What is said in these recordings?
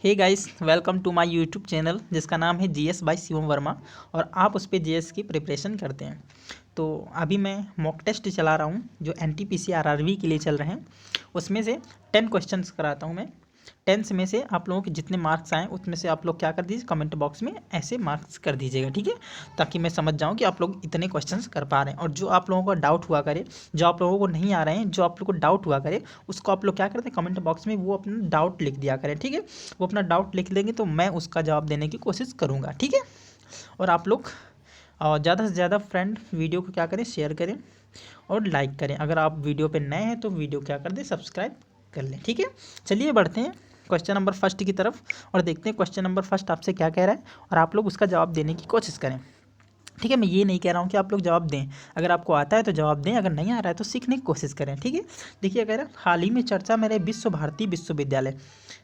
Hey guys, welcome to my YouTube channel जिसका नाम है जीएस बाय शिवम वर्मा। और आप उस पर जीएस की प्रिपरेशन करते हैं। तो अभी मैं मॉक टेस्ट चला रहा हूँ जो एनटीपीसी आरआरबी के लिए चल रहे हैं। उसमें से 10 क्वेश्चंस कराता हूँ मैं। 10 में से आप लोगों के जितने मार्क्स आएँ उसमें से आप लोग क्या कर दीजिए, कमेंट बॉक्स में ऐसे मार्क्स कर दीजिएगा, ठीक है। ताकि मैं समझ जाऊँ कि आप लोग इतने क्वेश्चंस कर पा रहे हैं। और जो आप लोगों को डाउट हुआ करे, जो आप लोगों को नहीं आ रहे हैं, जो आप लोग को डाउट हुआ करे, उसको आप लोग क्या करते हैं, कमेंट बॉक्स में वो अपना डाउट लिख दिया करें, ठीक है। वो अपना डाउट लिख देंगे तो मैं उसका जवाब देने की कोशिश करूँगा, ठीक है। और आप लोग ज़्यादा से ज़्यादा फ्रेंड वीडियो को क्या करें, शेयर करें और लाइक करें। अगर आप वीडियो पे नए हैं तो वीडियो क्या कर दें, सब्सक्राइब कर लें, ठीक है। चलिए बढ़ते हैं क्वेश्चन नंबर फर्स्ट की तरफ और देखते हैं क्वेश्चन नंबर फर्स्ट आपसे क्या कह रहा है और आप लोग उसका जवाब देने की कोशिश करें, ठीक है। मैं ये नहीं कह रहा हूँ कि आप लोग जवाब दें, अगर आपको आता है तो जवाब दें, अगर नहीं आ रहा है तो सीखने की कोशिश करें, ठीक है। देखिए कह रहा है, हाल ही में चर्चा में रहे विश्व भारती विश्वविद्यालय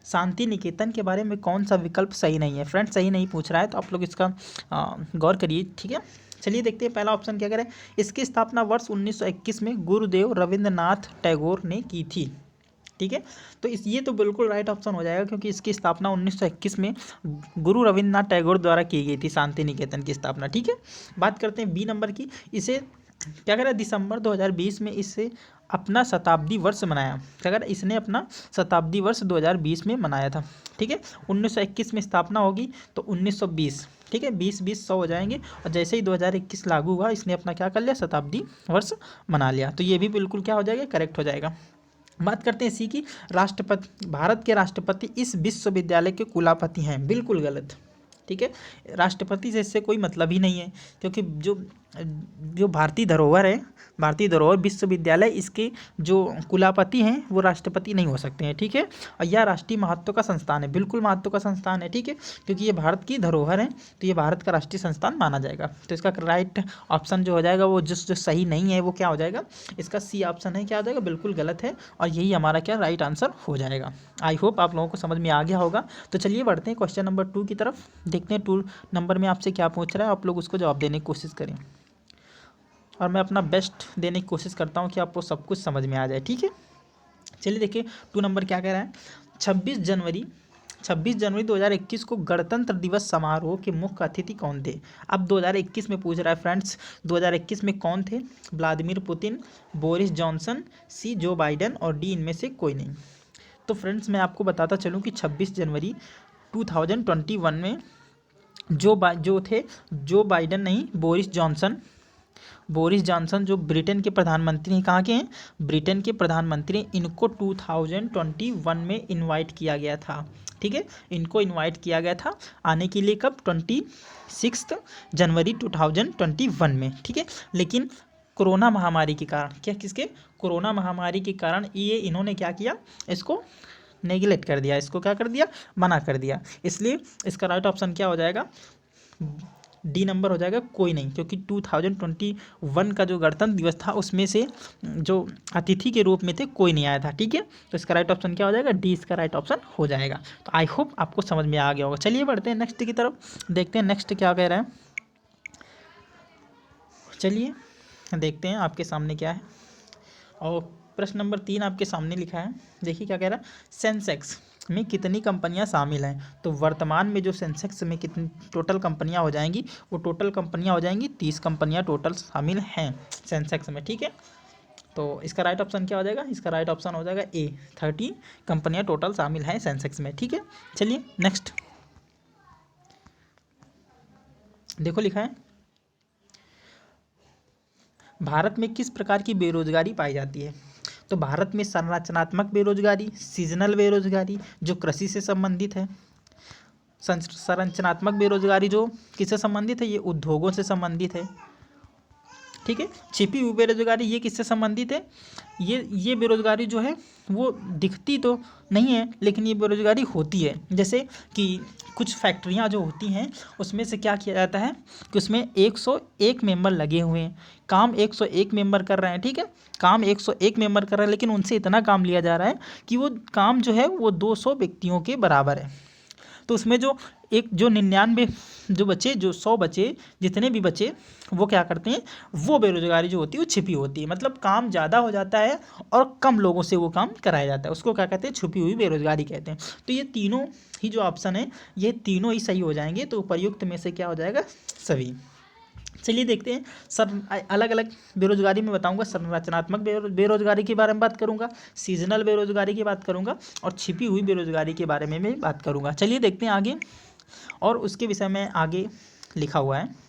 शांति निकेतन के बारे में कौन सा विकल्प सही नहीं है। फ्रेंड सही नहीं पूछ रहा है तो आप लोग इसका गौर करिए, ठीक है। चलिए देखते हैं पहला ऑप्शन क्या करें। इसकी स्थापना वर्ष 1921 में गुरुदेव रविंद्रनाथ टैगोर ने की थी, ठीक है। तो ये तो बिल्कुल राइट ऑप्शन हो जाएगा क्योंकि इसकी स्थापना 1921 में गुरु रविंद्रनाथ टैगोर द्वारा की गई थी, शांति निकेतन की स्थापना, ठीक है। बात करते हैं बी नंबर की। इसे क्या करें, दिसंबर 2020 में इसे अपना शताब्दी वर्ष मनाया। क्या करें, इसने अपना शताब्दी वर्ष 2020 में मनाया था, ठीक है। 1921 में स्थापना होगी तो 1920, ठीक है। 20-20 100 हो जाएंगे और जैसे ही 2021 लागू हुआ इसने अपना क्या कर लिया, शताब्दी वर्ष मना लिया। तो ये भी बिल्कुल क्या हो जाएगा, करेक्ट हो जाएगा। बात करते हैं इसी की। राष्ट्रपति, भारत के राष्ट्रपति इस विश्वविद्यालय के कुलपति हैं, बिल्कुल गलत, ठीक है। राष्ट्रपति से इससे कोई मतलब ही नहीं है क्योंकि जो जो भारतीय धरोहर है, भारतीय धरोहर विश्वविद्यालय, इसके जो कुलपति हैं वो राष्ट्रपति नहीं हो सकते हैं, ठीक है। और यह राष्ट्रीय महत्व का संस्थान है, बिल्कुल महत्व का संस्थान है, ठीक है। क्योंकि ये भारत की धरोहर है तो ये भारत का राष्ट्रीय संस्थान माना जाएगा। तो इसका राइट ऑप्शन जो हो जाएगा वो जो सही नहीं है वो क्या हो जाएगा, इसका सी ऑप्शन है, क्या हो जाएगा, बिल्कुल गलत है। और यही हमारा क्या राइट आंसर हो जाएगा। आई होप आप लोगों को समझ में आ गया होगा। तो चलिए बढ़ते हैं क्वेश्चन नंबर 2 की तरफ, देखते हैं 2 नंबर में आपसे क्या पूछ रहा है, आप लोग उसको जवाब देने की कोशिश करें। और मैं अपना बेस्ट देने की कोशिश करता हूँ कि आपको सब कुछ समझ में आ जाए, ठीक है। चलिए देखिए 2 नंबर क्या कह रहा है। 26 जनवरी 2021 को गणतंत्र दिवस समारोह के मुख्य अतिथि कौन थे। अब 2021 में पूछ रहा है फ्रेंड्स, 2021 में कौन थे। व्लादिमीर पुतिन, बोरिस जॉनसन, सी जो बाइडेन और डी इनमें से कोई नहीं। तो फ्रेंड्स मैं आपको बताता चलूँ कि 26 जनवरी 2021 में जो थे, जो बाइडेन नहीं, बोरिस जॉनसन जो ब्रिटेन के प्रधानमंत्री हैं, कहाँ के हैं, ब्रिटेन के प्रधानमंत्री, इनको 2021 में इनवाइट किया गया था, ठीक है। इनको इनवाइट किया गया था आने के लिए, कब, 26 जनवरी 2021 में, ठीक है। लेकिन कोरोना महामारी के कारण, क्या किसके, कोरोना महामारी के कारण ये इन्होंने क्या किया, इसको नेगलेक्ट कर दिया, इसको क्या कर दिया, मना कर दिया। इसलिए इसका राइट ऑप्शन क्या हो जाएगा, डी नंबर हो जाएगा, कोई नहीं। क्योंकि 2021 का जो गणतंत्र दिवस था उसमें से जो अतिथि के रूप में थे कोई नहीं आया था, ठीक है। तो इसका राइट ऑप्शन क्या हो जाएगा, डी इसका राइट ऑप्शन हो जाएगा। तो आई होप आपको समझ में आ गया होगा। चलिए बढ़ते हैं नेक्स्ट की तरफ, देखते हैं नेक्स्ट क्या कह रहा है। चलिए देखते हैं आपके सामने क्या है। और प्रश्न नंबर 3 आपके सामने लिखा है, देखिए क्या कह रहा है। सेंसेक्स में कितनी कंपनियां शामिल हैं। तो वर्तमान में जो सेंसेक्स में कितनी टोटल कंपनियां हो जाएंगी, वो टोटल कंपनियां हो जाएंगी 30 कंपनियां टोटल शामिल हैं सेंसेक्स में, ठीक है। तो इसका राइट ऑप्शन क्या हो जाएगा, इसका राइट ऑप्शन हो जाएगा ए, 30 कंपनियां टोटल शामिल हैं सेंसेक्स में, ठीक है। चलिए नेक्स्ट देखो, लिखा है, भारत में किस प्रकार की बेरोजगारी पाई जाती है। तो भारत में संरचनात्मक बेरोजगारी, सीजनल बेरोजगारी जो कृषि से संबंधित है, संरचनात्मक बेरोजगारी जो किससे संबंधित है, ये उद्योगों से संबंधित है, ठीक है। छिपी हुई बेरोजगारी ये किससे संबंधित है, ये बेरोजगारी जो है वो दिखती तो नहीं है लेकिन ये बेरोजगारी होती है। जैसे कि कुछ फैक्ट्रियां जो होती हैं उसमें से क्या किया जाता है कि उसमें 101 मेंबर लगे हुए हैं, काम 101 मेंबर कर रहे हैं, ठीक है। काम 101 मेंबर कर रहे हैं लेकिन उनसे इतना काम लिया जा रहा है कि वो काम जो है वो 200 व्यक्तियों के बराबर है। तो उसमें जो 99 जो बचे, जो 100 बचे, जितने भी बचे वो क्या करते हैं, वो बेरोजगारी जो होती है वो छिपी होती है, मतलब काम ज़्यादा हो जाता है और कम लोगों से वो काम कराया जाता है, उसको क्या कहते हैं, छुपी हुई बेरोजगारी कहते हैं। तो ये तीनों ही जो ऑप्शन है ये तीनों ही सही हो जाएंगे, तो उपर्युक्त में से क्या हो जाएगा, सभी। चलिए देखते हैं सर, अलग अलग बेरोजगारी में बताऊंगा, संरचनात्मक बेरोजगारी के बारे में बात करूंगा, सीजनल बेरोजगारी की बात करूंगा और छिपी हुई बेरोजगारी के बारे में भी बात करूंगा। चलिए देखते हैं आगे, और उसके विषय में आगे लिखा हुआ है।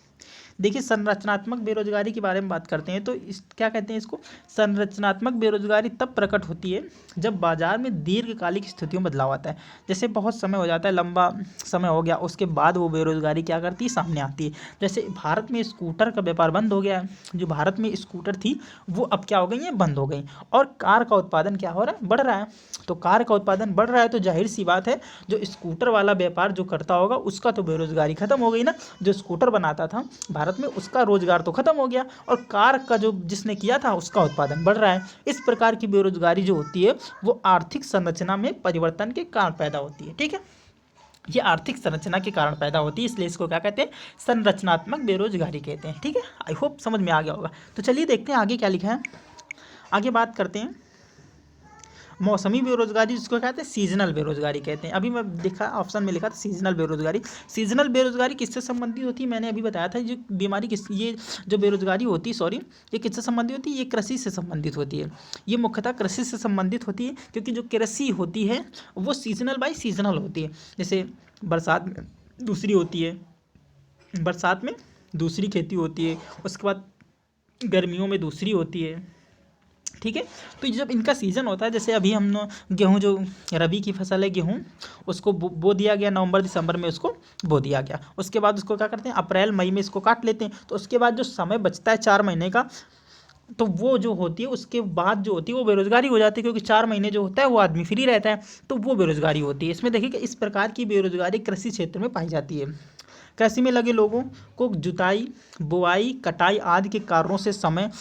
देखिए संरचनात्मक बेरोजगारी के बारे में बात करते हैं, तो इस क्या कहते हैं इसको, संरचनात्मक बेरोजगारी तब प्रकट होती है जब बाजार में दीर्घकालिक स्थितियों में बदलाव आता है। जैसे बहुत समय हो जाता है, लंबा समय हो गया, उसके बाद वो बेरोजगारी क्या करती है, सामने आती है। जैसे भारत में स्कूटर का व्यापार बंद हो गया है, जो भारत में स्कूटर थी वो अब क्या हो गई है, बंद हो गई, और कार का उत्पादन क्या हो रहा है, बढ़ रहा है। तो कार का उत्पादन बढ़ रहा है तो जाहिर सी बात है जो स्कूटर वाला व्यापार जो करता होगा उसका तो बेरोजगारी खत्म हो गई ना, जो स्कूटर बनाता था भारत में उसका रोजगार तो खत्म हो गया, और कार का जो जिसने किया था उसका उत्पादन बढ़ रहा है। इस प्रकार की बेरोजगारी जो होती है वो आर्थिक संरचना में परिवर्तन के कारण पैदा होती है। ठीक है, ये आर्थिक संरचना के कारण पैदा होती है, इसलिए इसको क्या कहते हैं, संरचनात्मक बेरोजगारी कहते हैं। ठीक है, आई होप समझ में आ गया होगा। तो चलिए देखते हैं आगे क्या लिखा है, आगे बात करते हैं मौसमी बेरोजगारी, जिसको कहते हैं सीजनल बेरोजगारी कहते हैं। अभी मैं देखा ऑप्शन में लिखा था सीजनल बेरोजगारी। सीजनल बेरोजगारी किससे संबंधित होती है, मैंने अभी बताया था, जो बीमारी किस, ये जो बेरोजगारी होती है, सॉरी, ये किससे संबंधित होती है, ये कृषि से संबंधित होती है। ये मुख्यतः कृषि से संबंधित होती है, क्योंकि जो कृषि होती है वो सीजनल बाई सीजनल होती है। जैसे बरसात में दूसरी होती है, बरसात में दूसरी खेती होती है, उसके बाद गर्मियों में दूसरी होती है। ठीक है, तो जब इनका सीज़न होता है, जैसे अभी हम गेहूँ, जो रबी की फसल है गेहूँ, उसको बो दिया गया, नवंबर दिसंबर में उसको बो दिया गया, उसके बाद उसको क्या करते हैं, अप्रैल मई में इसको काट लेते हैं। तो उसके बाद जो समय बचता है 4 महीने का, तो वो जो होती है उसके बाद जो होती है वो बेरोजगारी हो जाती है, क्योंकि 4 महीने जो होता है वो आदमी फ्री रहता है, तो वो बेरोजगारी होती है। इसमें देखिए कि इस प्रकार की बेरोजगारी कृषि क्षेत्र में पाई जाती है। कृषि में लगे लोगों को जुताई, बुआई, कटाई आदि के कारणों से समय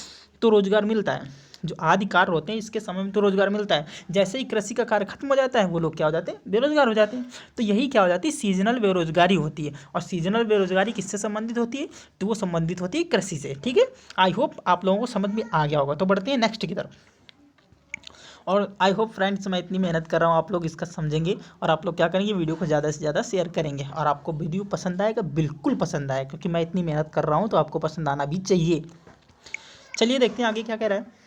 तो रोजगार मिलता है, जो आदि कार्य होते हैं इसके समय में तो रोजगार मिलता है। जैसे ही कृषि का कार्य खत्म हो जाता है वो लोग क्या हो जाते हैं, बेरोजगार हो जाते हैं। तो यही क्या हो जाती है, सीजनल बेरोजगारी होती है। और सीजनल बेरोजगारी किससे संबंधित होती है, तो वो संबंधित होती है कृषि से। ठीक है, आई होप आप लोगों को समझ में आ गया होगा। तो बढ़ते हैं नेक्स्ट की तरफ। और आई होप फ्रेंड्स, मैं इतनी मेहनत कर रहा हूँ, आप लोग इसका समझेंगे और आप लोग क्या करेंगे, वीडियो को ज़्यादा से ज़्यादा शेयर करेंगे, और आपको वीडियो पसंद आएगा, बिल्कुल पसंद आएगा, क्योंकि मैं इतनी मेहनत कर रहा हूँ तो आपको पसंद आना भी चाहिए। चलिए देखते हैं आगे क्या कह रहा है।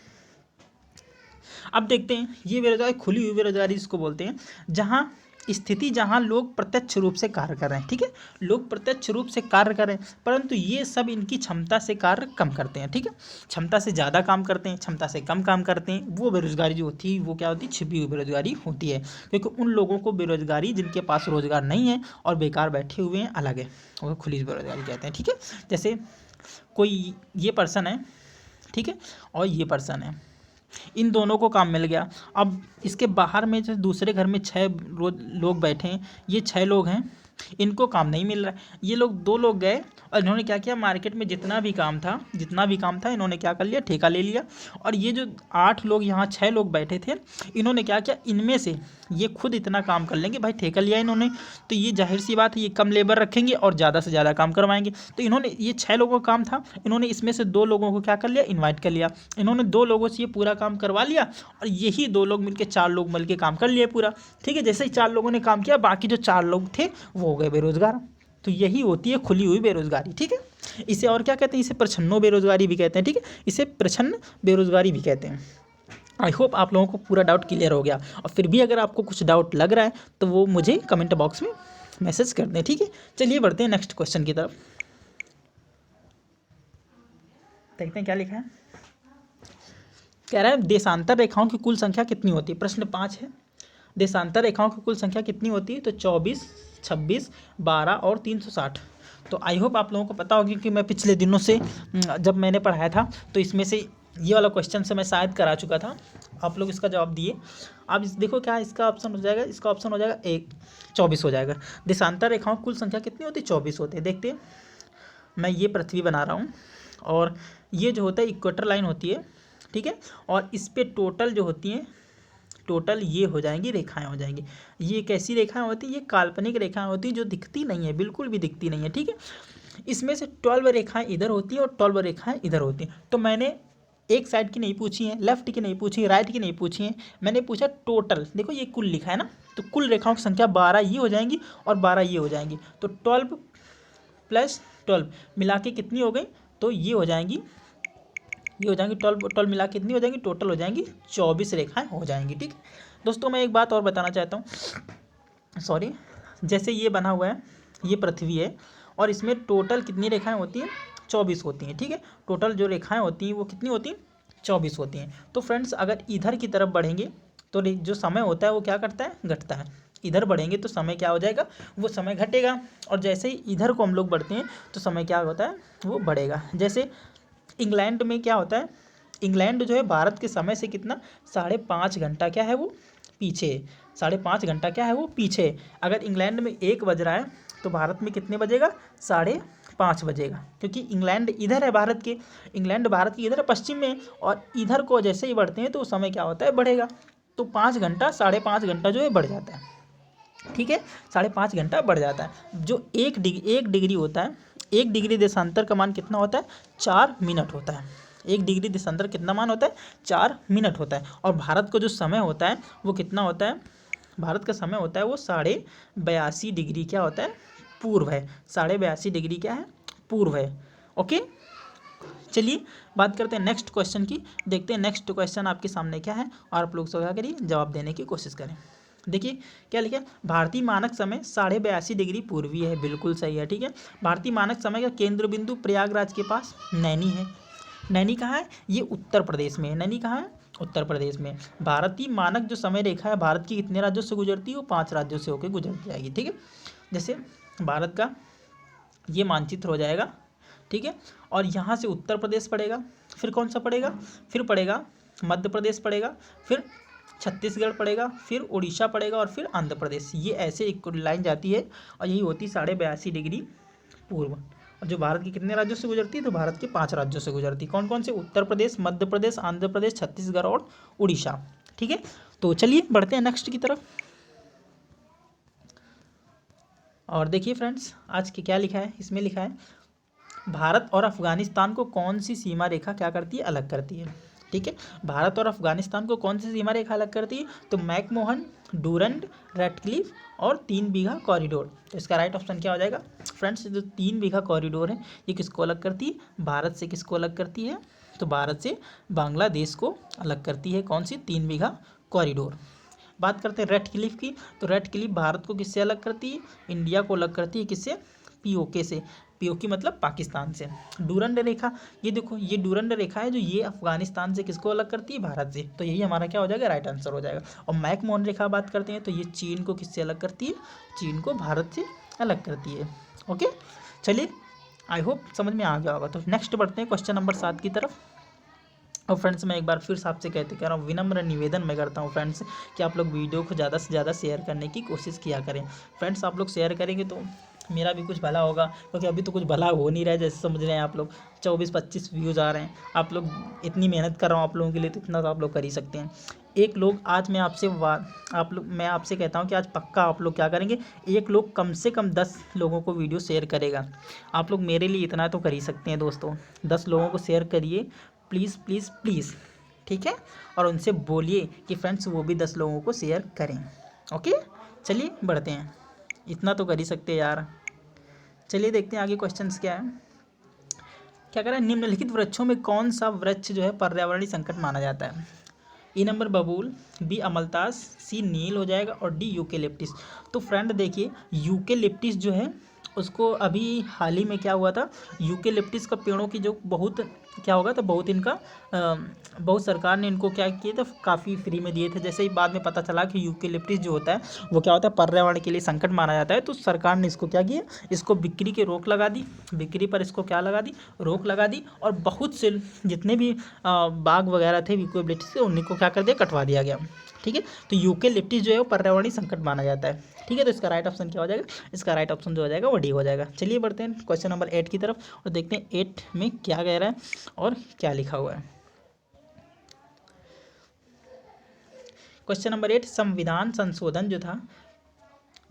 अब देखते हैं, ये बेरोजगारी खुली हुई बेरोजगारी जिसको बोलते हैं, जहाँ स्थिति जहाँ लोग प्रत्यक्ष रूप से कार्य कर रहे हैं। ठीक है, लोग प्रत्यक्ष रूप से कार्य कर रहे हैं, परंतु ये सब इनकी क्षमता से कार्य कम करते हैं। ठीक है, क्षमता से ज़्यादा काम करते हैं, क्षमता से कम काम करते हैं, वो बेरोजगारी जो होती है वो क्या होती है, छिपी हुई बेरोजगारी होती है। क्योंकि उन लोगों को बेरोजगारी, जिनके पास रोजगार नहीं है और बेकार बैठे हुए हैं, अलग है, वो खुली बेरोजगारी कहते हैं। ठीक है, जैसे कोई ये पर्सन है, ठीक है, और ये पर्सन है, इन दोनों को काम मिल गया। अब इसके बाहर में जो दूसरे घर में 6 लोग बैठे हैं, ये 6 लोग हैं, इनको काम नहीं मिल रहा है। ये लोग 2 लोग गए और इन्होंने क्या किया, मार्केट में जितना भी काम था इन्होंने क्या कर लिया, ठेका ले लिया। और ये जो 8 लोग, यहाँ 6 लोग बैठे थे, इन्होंने क्या किया, इनमें से ये खुद इतना काम कर लेंगे, भाई ठेका लिया इन्होंने, तो ये जाहिर सी बात है ये कम लेबर रखेंगे और ज़्यादा से ज़्यादा काम करवाएंगे। तो इन्होंने, ये 6 लोगों का काम था, इन्होंने इसमें से 2 लोगों को क्या कर लिया, इन्वाइट कर लिया। इन्होंने 2 लोगों से ये पूरा काम करवा लिया, और यही 2 लोग मिलकर 4 लोग मिलकर काम कर लिए पूरा। ठीक है, जैसे ही 4 लोगों ने काम किया, बाकी जो 4 लोग थे वो हो गए बेरोजगार। तो यही होती है खुली हुई बेरोजगारी। ठीक है, इसे और क्या कहते हैं, इसे प्रछन्नो बेरोजगारी भी कहते हैं। ठीक है, इसे प्रछन्न बेरोजगारी भी कहते हैं। आई होप आप लोगों को पूरा डाउट क्लियर हो गया, और फिर भी अगर आपको कुछ डाउट लग रहा है तो वो मुझे कमेंट बॉक्स में मैसेज कर दें। ठीक है, चलिए बढ़ते हैं नेक्स्ट क्वेश्चन की तरफ, देखते हैं क्या लिखा है। कह रहा है देशांतर रेखाओं की कुल संख्या कितनी होती है, प्रश्न 5 है। देशांतर रेखाओं की कुल संख्या कितनी होती है, तो 24, 26, 12 और 360। तो आई होप आप लोगों को पता होगी कि मैं पिछले दिनों से जब मैंने पढ़ाया था तो इसमें से ये वाला क्वेश्चन से मैं शायद करा चुका था, आप लोग इसका जवाब दिए। अब देखो क्या इसका ऑप्शन हो जाएगा, इसका ऑप्शन हो जाएगा 24 हो जाएगा। देशांतर रेखाओं की कुल संख्या कितनी होती है, 24 होती है। देखते हैं, मैं ये पृथ्वी बना रहा हूँ, और ये जो होता है इक्वेटर लाइन होती है। ठीक है, और इस पे टोटल जो होती है टोटल ये हो जाएंगी, रेखाएं हो जाएंगी। ये कैसी रेखाएं होती है? ये काल्पनिक रेखाएं होती है जो दिखती नहीं है, बिल्कुल भी दिखती नहीं है, ठीक है। इसमें से 12 रेखाएं इधर होती हैं और 12 रेखाएं इधर होती हैं। तो मैंने एक साइड की नहीं पूछी है, लेफ्ट की नहीं पूछी, राइट की नहीं पूछी है, मैंने पूछा टोटल। देखो ये कुल लिखा है ना, तो कुल रेखाओं की संख्या 12 ये हो जाएंगी और 12 ये हो जाएंगी। तो 12 + 12 मिला के कितनी हो गई? तो ये हो जाएंगी 12 मिला के कितनी हो जाएंगी? टोटल हो जाएंगी 24 रेखाएं हो जाएंगी, ठीक है। दोस्तों मैं एक बात और बताना चाहता हूँ, सॉरी, जैसे ये बना हुआ है, ये पृथ्वी है और इसमें टोटल कितनी रेखाएं होती हैं? 24 होती हैं, ठीक है। टोटल जो रेखाएं होती हैं वो कितनी होती हैं? 24 होती हैं। तो फ्रेंड्स अगर इधर की तरफ बढ़ेंगे तो जो समय होता है वो क्या करता है? घटता है। इधर बढ़ेंगे तो समय क्या हो जाएगा? वो समय घटेगा। और जैसे ही इधर को हम लोग बढ़ते हैं तो समय क्या होता है? वो बढ़ेगा। जैसे इंग्लैंड में क्या होता है? इंग्लैंड जो है भारत के समय से कितना 5.5 घंटा क्या है वो पीछे, 5.5 घंटा क्या है वो पीछे। अगर इंग्लैंड में 1 बज रहा है तो भारत में कितने बजेगा? 5:30 बजेगा, क्योंकि इंग्लैंड इधर है भारत के, इंग्लैंड भारत की इधर है पश्चिम में, और इधर को जैसे ही बढ़ते हैं तो समय क्या होता है? बढ़ेगा। तो 5 घंटा 5.5 घंटा जो है बढ़ जाता है, ठीक है। 5.5 घंटा बढ़ जाता है। जो 1 डिग्री होता है, 1 डिग्री देशांतर का मान कितना होता है? 4 मिनट होता है। 1 डिग्री देशांतर कितना मान होता है? 4 मिनट होता है। और भारत का जो समय होता है वो कितना होता है? भारत का समय होता है वो 82.5 डिग्री क्या होता है? पूर्व है। 82.5 डिग्री क्या है? पूर्व है। ओके, चलिए बात करते हैं नेक्स्ट क्वेश्चन की। देखते हैं नेक्स्ट क्वेश्चन आपके सामने क्या है और आप लोग क्या करिए? जवाब देने की कोशिश करें। देखिए क्या लिखा है? भारतीय मानक समय 82.5 डिग्री पूर्वी है, बिल्कुल सही है, ठीक है। भारतीय मानक समय का केंद्र बिंदु प्रयागराज के पास नैनी है। नैनी कहाँ है? ये उत्तर प्रदेश में है। नैनी कहाँ है? उत्तर प्रदेश में। भारतीय मानक जो समय रेखा है भारत की कितने राज्यों से गुजरती है? वो 5 राज्यों से होकर गुजर जाएगी, ठीक है। जैसे भारत का ये मानचित्र हो जाएगा, ठीक है। और यहाँ से उत्तर प्रदेश पड़ेगा, फिर कौन सा पड़ेगा? फिर पड़ेगा मध्य प्रदेश पड़ेगा, फिर छत्तीसगढ़ पड़ेगा, फिर उड़ीसा पड़ेगा और फिर आंध्र प्रदेश। ये ऐसे एक लाइन जाती है और यही होती 82.5 डिग्री पूर्व। और जो भारत के कितने राज्यों से गुजरती है? तो भारत के 5 राज्यों से गुजरती है। कौन कौन से? उत्तर प्रदेश, मध्य प्रदेश, आंध्र प्रदेश, छत्तीसगढ़ और उड़ीसा, ठीक है। तो चलिए बढ़ते हैं नेक्स्ट की तरफ। और देखिए फ्रेंड्स आज के क्या लिखा है? इसमें लिखा है भारत और अफगानिस्तान को कौन सी सीमा रेखा क्या करती है? अलग करती है, ठीक है। भारत और अफगानिस्तान को कौन सी सीमा रेखा अलग करती है? तो मैकमोहन, डूरंड, रेडक्लिफ और 3 बीघा कॉरिडोर। तो इसका राइट ऑप्शन क्या हो जाएगा? फ्रेंड्स जो 3 बीघा कॉरिडोर है ये किसको अलग करती है? भारत से किसको अलग करती है? तो भारत से बांग्लादेश को अलग करती है। कौन सी? 3 बीघा कॉरिडोर। बात करते हैं रेड क्लिफ की। तो रेड क्लिफ भारत को किससे अलग करती है? इंडिया को अलग करती है। किससे? पीओके से। पीओके मतलब पाकिस्तान से। डूरंड रेखा, ये देखो ये डूरंड रेखा है जो ये अफगानिस्तान से किसको अलग करती है? भारत से। तो यही हमारा क्या हो जाएगा? राइट आंसर हो जाएगा। और मैकमोहन रेखा बात करते हैं तो ये चीन को किससे अलग करती है? चीन को भारत से अलग करती है। ओके, चलिए आई होप समझ में आ गया होगा। तो नेक्स्ट बढ़ते हैं क्वेश्चन नंबर 7 की तरफ। और फ्रेंड्स मैं एक बार फिर से आपसे कह रहा हूँ, विनम्र निवेदन मैं करता हूँ फ्रेंड्स कि आप लोग वीडियो को ज़्यादा से ज़्यादा शेयर करने की कोशिश किया करें। फ्रेंड्स आप लोग शेयर करेंगे तो मेरा भी कुछ भला होगा, क्योंकि अभी तो कुछ भला हो नहीं रहा है। जैसे समझ रहे हैं आप लोग 24-25 व्यूज़ आ रहे हैं। आप लोग इतनी मेहनत कर रहा हूँ आप लोगों के लिए, तो इतना तो आप लोग कर ही सकते हैं। एक लोग आज मैं आपसे कहता हूँ कि आज पक्का आप लोग क्या करेंगे? एक लोग कम से कम 10 लोगों को वीडियो शेयर करेगा। आप लोग मेरे लिए इतना तो कर ही सकते हैं दोस्तों। 10 लोगों को शेयर करिए प्लीज़ प्लीज़ प्लीज़, ठीक है। और उनसे बोलिए कि फ्रेंड्स वो भी 10 लोगों को शेयर करें। ओके, चलिए बढ़ते हैं। इतना तो कर ही सकते हैं यार। चलिए देखते हैं आगे क्वेश्चंस क्या है। क्या कह रहा है? निम्नलिखित वृक्षों में कौन सा वृक्ष जो है पर्यावरणीय संकट माना जाता है? ए नंबर बबूल, बी अमलतास, सी नील हो जाएगा और डी यूकेलिप्टिस। तो फ्रेंड देखिए यूकेलिप्टिस जो है उसको अभी हाल ही में क्या हुआ था, यूकेलिप्टिस का पेड़ों की जो बहुत क्या होगा तो बहुत इनका बहुत सरकार ने इनको क्या किया था, काफ़ी फ्री में दिए थे। जैसे ही बाद में पता चला कि यूकेलिप्टिस जो होता है वो क्या होता है पर्यावरण के लिए संकट माना जाता है, तो सरकार ने इसको क्या किया, इसको बिक्री के रोक लगा दी। बिक्री पर इसको क्या लगा दी? रोक लगा दी। और बहुत से जितने भी बाग वगैरह थे यूकेलिप्टिस के उन्हीं को क्या कर दिया? कटवा दिया गया, ठीक है। तो यूकेलिप्टिस जो है वो पर्यावरणीय संकट माना जाता है, ठीक है। तो इसका राइट ऑप्शन क्या हो जाएगा? इसका राइट ऑप्शन जो हो जाएगा वो डी हो जाएगा। चलिए बढ़ते हैं क्वेश्चन नंबर 8 की तरफ और देखते हैं 8 में क्या कह रहा है और क्या लिखा हुआ है। क्वेश्चन नंबर 8, संविधान संशोधन जो था,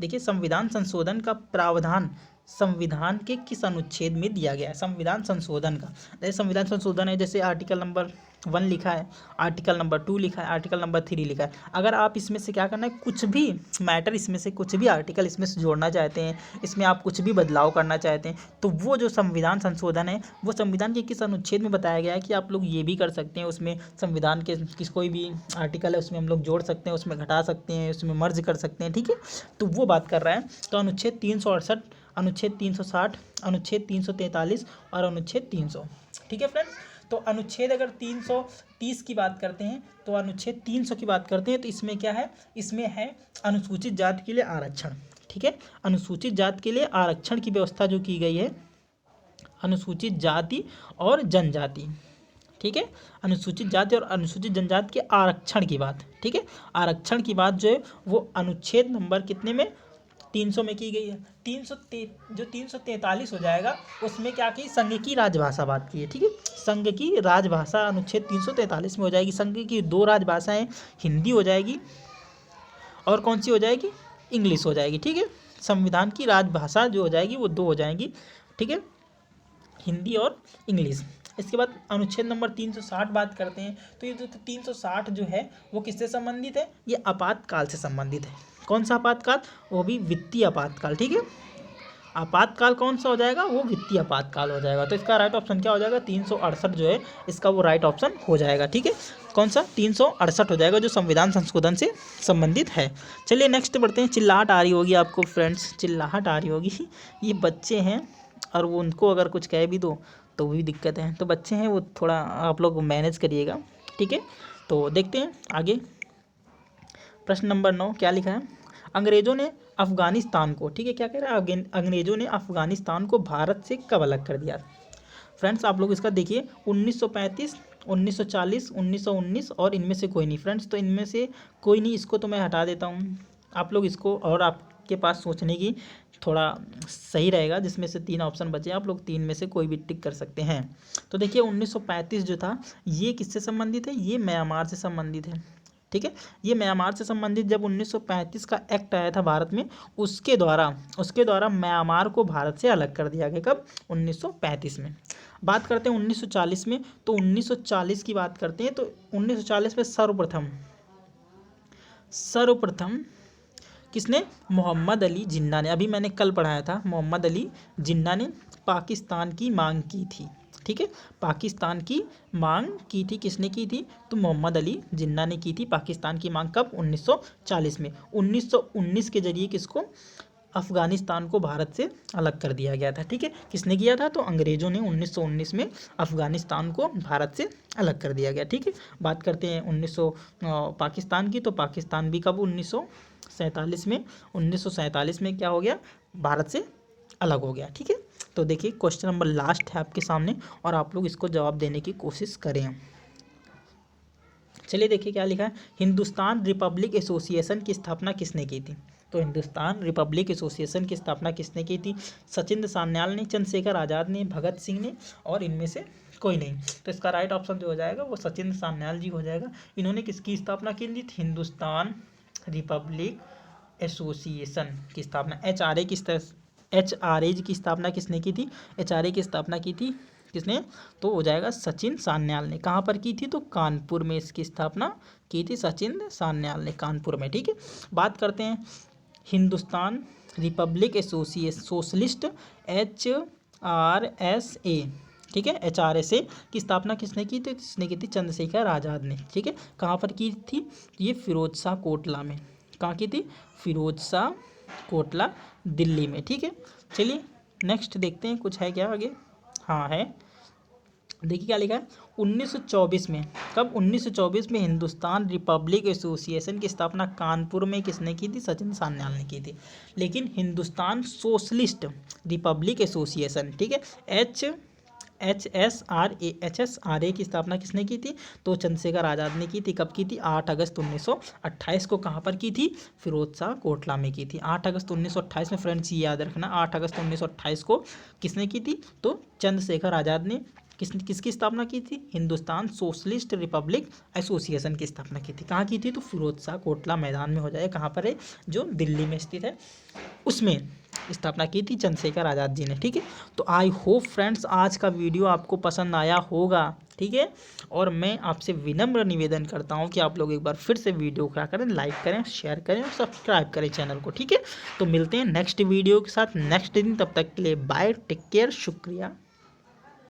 देखिए संविधान संशोधन का प्रावधान संविधान के किस अनुच्छेद में दिया गया है। संविधान संशोधन का, जैसे संविधान संशोधन है, जैसे आर्टिकल नंबर 1 लिखा है, आर्टिकल नंबर 2 लिखा है, आर्टिकल नंबर 3 लिखा है। अगर आप इसमें से क्या करना है, कुछ भी मैटर इसमें से, कुछ भी आर्टिकल इसमें से जोड़ना चाहते हैं, इसमें आप कुछ भी बदलाव करना चाहते हैं, तो वो जो संविधान संशोधन है वो संविधान के किस अनुच्छेद में बताया गया है कि आप लोग ये भी कर सकते हैं। उसमें संविधान के किस कोई भी आर्टिकल है उसमें हम लोग जोड़ सकते हैं, उसमें घटा सकते हैं, उसमें मर्ज कर सकते हैं, ठीक है। तो वो बात कर रहा है। तो अनुच्छेद 368, अनुच्छेद 360, अनुच्छेद 343 और अनुच्छेद 300, ठीक है फ्रेंड्स। तो अनुच्छेद अगर 330 की बात करते हैं, तो अनुच्छेद 300 की बात करते हैं, तो इसमें क्या है, इसमें है अनुसूचित जाति के लिए आरक्षण, ठीक है। अनुसूचित जाति के लिए आरक्षण की व्यवस्था जो की गई है, अनुसूचित जाति और जनजाति, ठीक है। अनुसूचित जाति और अनुसूचित जनजाति के आरक्षण की बात, ठीक है। आरक्षण की बात जो है वो अनुच्छेद नंबर कितने में, 300 में की गई है। 343 हो जाएगा, उसमें क्या की, संघ की राजभाषा बात की है, ठीक है। संघ की राजभाषा अनुच्छेद 343 में हो जाएगी। संघ की 2 राजभाषाएं, हिंदी हो जाएगी और कौन सी हो जाएगी, इंग्लिश हो जाएगी, ठीक है। संविधान की राजभाषा जो हो जाएगी वो 2 हो जाएंगी, ठीक है, हिंदी और इंग्लिश। इसके बाद अनुच्छेद नंबर 360 बात करते हैं, तो ये जो 360 जो है वो किससे संबंधित है, ये आपातकाल से संबंधित है। कौन सा आपातकाल, वो भी वित्तीय आपातकाल, ठीक है। आपातकाल कौन सा हो जाएगा, वो वित्तीय आपातकाल हो जाएगा। तो इसका राइट ऑप्शन क्या हो जाएगा, 368 जो है इसका वो राइट ऑप्शन हो जाएगा, ठीक है। कौन सा, 368 हो जाएगा, जो संविधान संशोधन से संबंधित है। चलिए नेक्स्ट बढ़ते हैं। चिल्लाहट आ रही होगी आपको फ्रेंड्स, चिल्लाहट आ रही होगी, ये बच्चे हैं और वो उनको अगर कुछ कह भी दो तो भी दिक्कत है। तो बच्चे हैं वो थोड़ा आप लोग मैनेज करिएगा, ठीक है। तो देखते हैं आगे। प्रश्न नंबर 9 क्या लिखा है, अंग्रेजों ने अफगानिस्तान को, ठीक है, क्या कह रहा है, अंग्रेजों ने अफगानिस्तान को भारत से कब अलग कर दिया। फ्रेंड्स आप लोग इसका देखिए, 1935, 1940, 1919 और इनमें से कोई नहीं फ्रेंड्स। तो इनमें से कोई नहीं, इसको तो मैं हटा देता हूँ। आप लोग इसको, और आपके पास सोचने की थोड़ा सही रहेगा, जिसमें से 3 ऑप्शन बचे, आप लोग 3 में से कोई भी टिक कर सकते हैं। तो देखिए 1935 जो था ये किससे संबंधित है, ये म्यांमार से संबंधित है, ठीक है। ये म्यांमार से संबंधित, जब 1935 का एक्ट आया था भारत में, उसके द्वारा म्यांमार को भारत से अलग कर दिया गया। कब, 1935 में। बात करते हैं 1940 में, तो 1940 की बात करते हैं, तो 1940 में सर्वप्रथम किसने, मोहम्मद अली जिन्ना ने, अभी मैंने कल पढ़ाया था, मोहम्मद अली जिन्ना ने पाकिस्तान की मांग की थी, ठीक है। पाकिस्तान की मांग की थी, किसने की थी, तो मोहम्मद अली जिन्ना ने की थी पाकिस्तान की मांग। कब, 1940 में। 1919 के जरिए किसको, अफगानिस्तान को भारत से अलग कर दिया गया था, ठीक है। किसने किया था, तो अंग्रेजों ने 1919 में अफगानिस्तान को भारत से अलग कर दिया गया, ठीक है। बात करते हैं पाकिस्तान की, तो पाकिस्तान भी कब, 1947 में क्या हो गया, भारत से अलग हो गया, ठीक है। तो देखिए क्वेश्चन नंबर लास्ट है आपके सामने, और आप लोग इसको जवाब देने की कोशिश करें। चलिए देखिए क्या लिखा है, हिंदुस्तान रिपब्लिक एसोसिएशन की स्थापना किसने की थी। तो हिंदुस्तान रिपब्लिक एसोसिएशन की स्थापना किसने की थी, सचिंद्र सान्याल ने, चंद्रशेखर आज़ाद ने, भगत सिंह ने, और इनमें से कोई नहीं। तो इसका राइट ऑप्शन जो हो जाएगा वो सचिंद्र सान्याल जी हो जाएगा। इन्होंने किसकी स्थापना की थी, हिंदुस्तान रिपब्लिक एसोसिएशन की स्थापना, HRA की स्थापना किसने की थी, HRA की स्थापना की थी किसने, तो हो जाएगा सचिन सान्याल ने। कहाँ पर की थी, तो कानपुर में इसकी स्थापना की थी सचिन सान्याल ने, कानपुर में, ठीक है। बात करते हैं हिंदुस्तान रिपब्लिक सोशलिस्ट HRSA, ठीक है, HRSA की स्थापना किसने की थी, चंद्रशेखर आज़ाद ने, ठीक है। कहाँ पर की थी, ये फिरोज शाह कोटला में। कहाँ की थी, फिरोज शाह कोटला, दिल्ली में, ठीक है। चलिए नेक्स्ट देखते हैं कुछ है क्या आगे। हाँ है, देखिए क्या लिखा है, 1924 में, कब, 1924 में हिंदुस्तान रिपब्लिक एसोसिएशन की स्थापना कानपुर में किसने की थी, सचिन सान्याल ने की थी। लेकिन हिंदुस्तान सोशलिस्ट रिपब्लिक एसोसिएशन, ठीक है, HSRA की स्थापना किसने की थी, तो चंद्रशेखर आज़ाद ने की थी। कब की थी, 8 अगस्त 1928 को। कहाँ पर की थी, फिरोज शाह कोटला में की थी, 8 अगस्त 1928 में। फ्रेंड्स ये याद रखना, 8 अगस्त 1928 को किसने की थी, तो चंद्रशेखर आज़ाद ने किसकी स्थापना की थी? हिंदुस्तान सोशलिस्ट रिपब्लिक एसोसिएशन की स्थापना की थी। कहाँ की थी? तो फिरोज शाह कोटला मैदान में हो जाए, कहाँ पर है? जो दिल्ली में स्थित है, उसमें स्थापना की थी चंद्रशेखर आज़ाद जी ने। ठीक है, तो आई होप फ्रेंड्स आज का वीडियो आपको पसंद आया होगा। ठीक है, और मैं आपसे विनम्र निवेदन करता हूं कि आप लोग एक बार फिर से वीडियो को क्या करें, लाइक करें, शेयर करें और सब्सक्राइब करें चैनल को। ठीक है, तो मिलते हैं नेक्स्ट वीडियो के साथ नेक्स्ट दिन, तब तक के लिए बाय, टेक केयर, शुक्रिया।